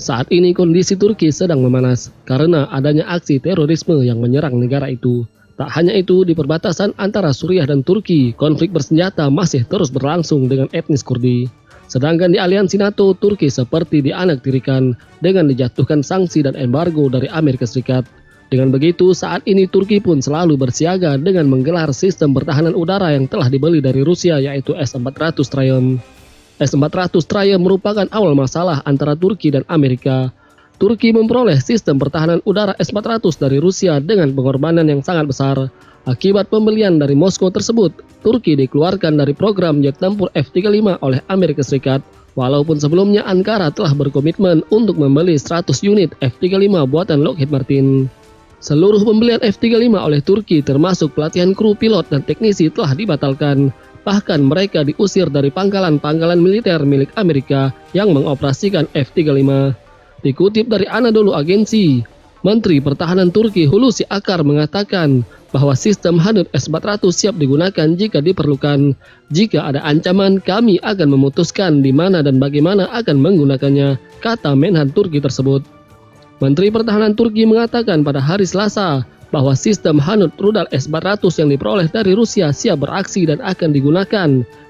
Saat ini kondisi Turki sedang memanas karena adanya aksi terorisme yang menyerang negara itu. Tak hanya itu, di perbatasan antara Suriah dan Turki, konflik bersenjata masih terus berlangsung dengan etnis Kurdi. Sedangkan di aliansi NATO, Turki seperti dianaktirikan dengan dijatuhkan sanksi dan embargo dari Amerika Serikat. Dengan begitu, saat ini Turki pun selalu bersiaga dengan menggelar sistem pertahanan udara yang telah dibeli dari Rusia, yaitu S-400 Triumph. S-400 Triumph merupakan awal masalah antara Turki dan Amerika. Turki memperoleh sistem pertahanan udara S-400 dari Rusia dengan pengorbanan yang sangat besar. Akibat pembelian dari Moskow tersebut, Turki dikeluarkan dari program jet tempur F-35 oleh Amerika Serikat. Walaupun sebelumnya Ankara telah berkomitmen untuk membeli 100 unit F-35 buatan Lockheed Martin. Seluruh pembelian F-35 oleh Turki termasuk pelatihan kru, pilot, dan teknisi telah dibatalkan. Bahkan mereka diusir dari pangkalan-pangkalan militer milik Amerika yang mengoperasikan F-35. Dikutip dari Anadolu Agency, Menteri Pertahanan Turki Hulusi Akar mengatakan bahwa sistem Hanut S-400 siap digunakan jika diperlukan. Jika ada ancaman, kami akan memutuskan di mana dan bagaimana akan menggunakannya, kata Menhan Turki tersebut. Menteri Pertahanan Turki mengatakan pada hari Selasa bahwa sistem Hanut rudal S-400 yang diperoleh dari Rusia siap beraksi dan akan digunakan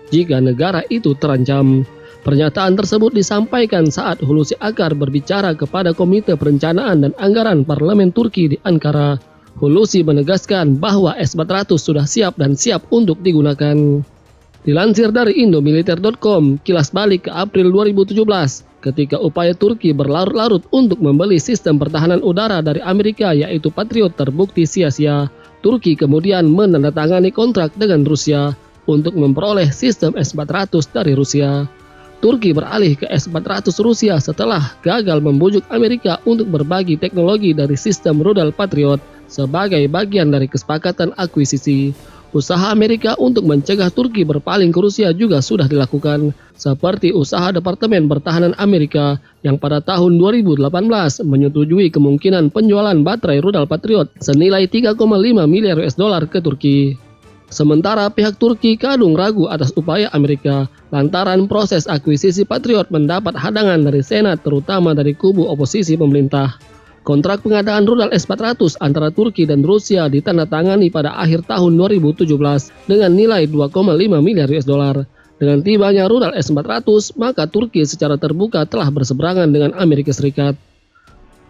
jika negara itu terancam. Pernyataan tersebut disampaikan saat Hulusi Akar berbicara kepada Komite Perencanaan dan Anggaran Parlemen Turki di Ankara. Hulusi menegaskan bahwa S-400 sudah siap dan siap untuk digunakan. Dilansir dari Indomiliter.com, kilas balik ke April 2017, ketika upaya Turki berlarut-larut untuk membeli sistem pertahanan udara dari Amerika yaitu Patriot terbukti sia-sia, Turki kemudian menandatangani kontrak dengan Rusia untuk memperoleh sistem S-400 dari Rusia. Turki beralih ke S-400 Rusia setelah gagal membujuk Amerika untuk berbagi teknologi dari sistem rudal Patriot sebagai bagian dari kesepakatan akuisisi. Usaha Amerika untuk mencegah Turki berpaling ke Rusia juga sudah dilakukan, seperti usaha Departemen Pertahanan Amerika yang pada tahun 2018 menyetujui kemungkinan penjualan baterai rudal Patriot senilai 3,5 miliar US dollar ke Turki. Sementara pihak Turki kadung ragu atas upaya Amerika lantaran proses akuisisi Patriot mendapat hadangan dari Senat, terutama dari kubu oposisi pemerintah. Kontrak pengadaan rudal S-400 antara Turki dan Rusia ditandatangani pada akhir tahun 2017 dengan nilai 2,5 miliar US dollar. Dengan tibanya rudal S-400, maka Turki secara terbuka telah berseberangan dengan Amerika Serikat.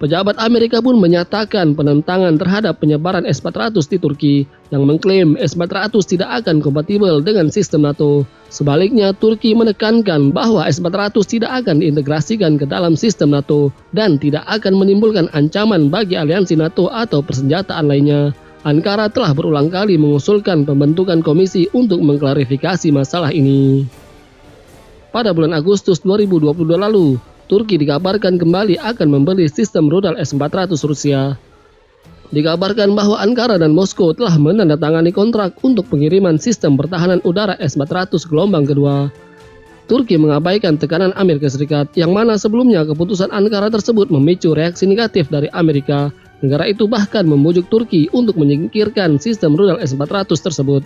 Pejabat Amerika pun menyatakan penentangan terhadap penyebaran S-400 di Turki yang mengklaim S-400 tidak akan kompatibel dengan sistem NATO. Sebaliknya, Turki menekankan bahwa S-400 tidak akan diintegrasikan ke dalam sistem NATO dan tidak akan menimbulkan ancaman bagi aliansi NATO atau persenjataan lainnya. Ankara telah berulang kali mengusulkan pembentukan komisi untuk mengklarifikasi masalah ini. Pada bulan Agustus 2022 lalu, Turki dikabarkan kembali akan membeli sistem rudal S-400 Rusia. Dikabarkan bahwa Ankara dan Moskow telah menandatangani kontrak untuk pengiriman sistem pertahanan udara S-400 gelombang kedua. Turki mengabaikan tekanan Amerika Serikat, yang mana sebelumnya keputusan Ankara tersebut memicu reaksi negatif dari Amerika. Negara itu bahkan membujuk Turki untuk menyingkirkan sistem rudal S-400 tersebut.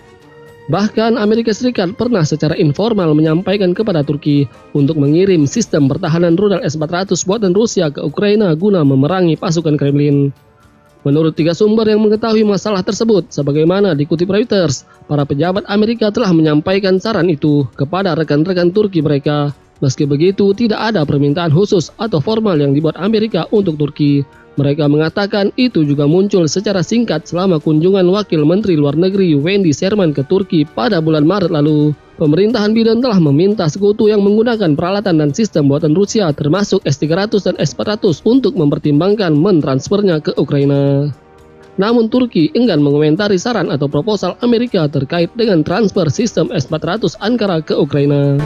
Bahkan Amerika Serikat pernah secara informal menyampaikan kepada Turki untuk mengirim sistem pertahanan rudal S-400 buatan Rusia ke Ukraina guna memerangi pasukan Kremlin. Menurut 3 sumber yang mengetahui masalah tersebut, sebagaimana dikutip Reuters, para pejabat Amerika telah menyampaikan saran itu kepada rekan-rekan Turki mereka. Meski begitu, tidak ada permintaan khusus atau formal yang dibuat Amerika untuk Turki. Mereka mengatakan itu juga muncul secara singkat selama kunjungan Wakil Menteri Luar Negeri Wendy Sherman ke Turki pada bulan Maret lalu. Pemerintahan Biden telah meminta sekutu yang menggunakan peralatan dan sistem buatan Rusia termasuk S-300 dan S-400 untuk mempertimbangkan mentransfernya ke Ukraina. Namun Turki enggan mengomentari saran atau proposal Amerika terkait dengan transfer sistem S-400 Ankara ke Ukraina.